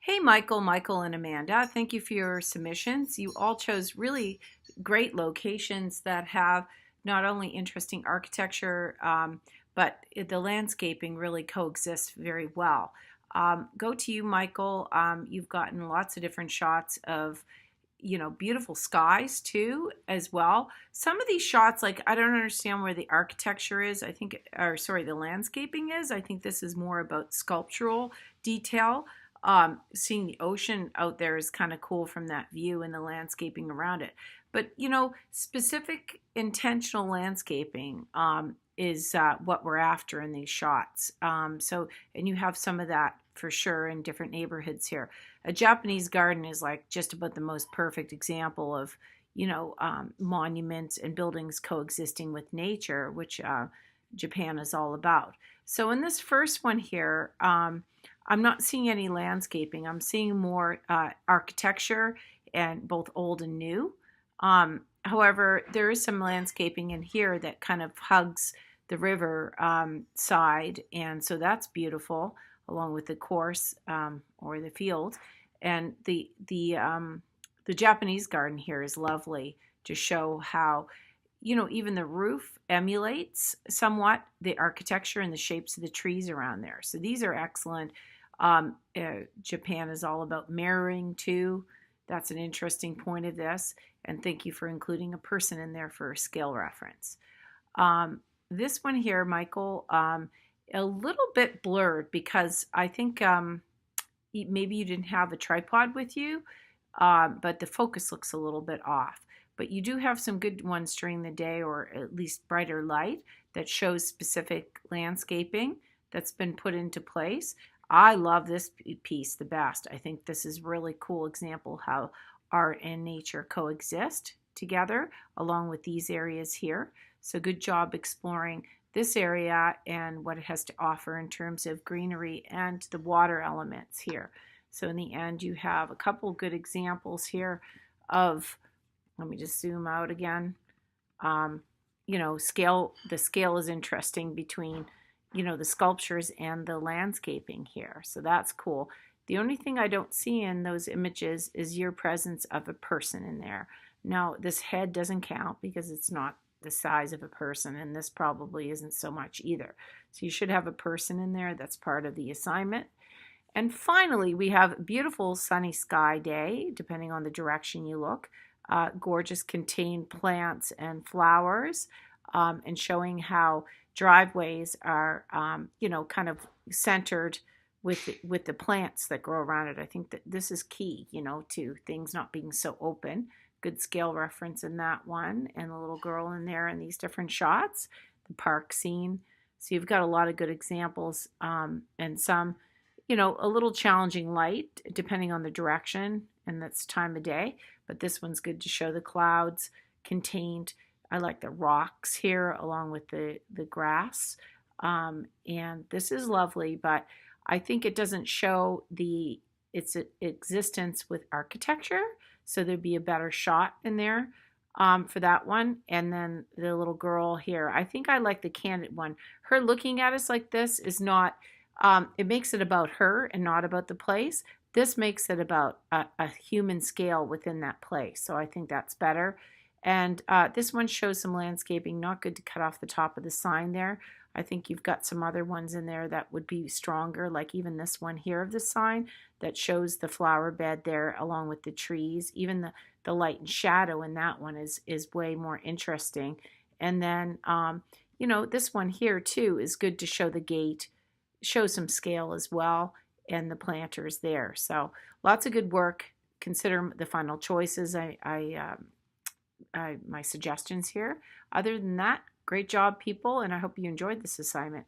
Hey, Michael, and Amanda. Thank you for your submissions. You all chose really great locations that have not only interesting architecture, but the landscaping really coexists very well. Go to you, Michael. You've gotten lots of different shots of, beautiful skies too, as well. Some of these shots, like, I don't understand where the architecture is. Or sorry, the landscaping is. I think this is more about sculptural detail. Seeing the ocean out there is kind of cool from that view and the landscaping around it. But specific intentional landscaping is what we're after in these shots. And you have some of that for sure in different neighborhoods here. A Japanese garden is like just about the most perfect example of monuments and buildings coexisting with nature, which Japan is all about. So in this first one here, I'm not seeing any landscaping. I'm seeing more architecture and both old and new. However, there is some landscaping in here that kind of hugs the river side, and so that's beautiful, along with the course or the field. And the Japanese garden here is lovely to show how even the roof emulates somewhat the architecture and the shapes of the trees around there. So these are excellent. Japan is all about mirroring too. That's an interesting point of this. And thank you for including a person in there for a scale reference. This one here, Michael, a little bit blurred because I think maybe you didn't have a tripod with you, but the focus looks a little bit off. But you do have some good ones during the day, or at least brighter light, that shows specific landscaping that's been put into place. I love this piece the best. I think this is really cool example how art and nature coexist together along with these areas here. So good job exploring this area and what it has to offer in terms of greenery and the water elements here. So in the end, you have a couple good examples here of, let me just zoom out again. Scale, the scale is interesting between the sculptures and the landscaping here. So that's cool. The only thing I don't see in those images is your presence of a person in there. Now, this head doesn't count because it's not the size of a person, and this probably isn't so much either. So you should have a person in there. That's part of the assignment. And finally, we have a beautiful sunny sky day, depending on the direction you look. Gorgeous contained plants and flowers, and showing how driveways are, kind of centered with the plants that grow around it. I think that this is key, to things not being so open. Good scale reference in that one, and the little girl in there in these different shots, the park scene. So you've got a lot of good examples, and some, a little challenging light depending on the direction and that's time of day. But this one's good to show the clouds contained. I like the rocks here along with the grass. And this is lovely, but I think it doesn't show its existence with architecture. So there'd be a better shot in there for that one. And then the little girl here, I think I like the candid one. Her looking at us like this is not, it makes it about her and not about the place. This makes it about a human scale within that place. So I think that's better. And this one shows some landscaping, not good to cut off the top of the sign there. I think you've got some other ones in there that would be stronger, like even this one here of the sign that shows the flower bed there along with the trees. Even the light and shadow in that one is way more interesting. And then, this one here too is good to show the gate, show some scale as well, and the planters there. So lots of good work. Consider the final choices. My suggestions here. Other than that, great job, people, and I hope you enjoyed this assignment.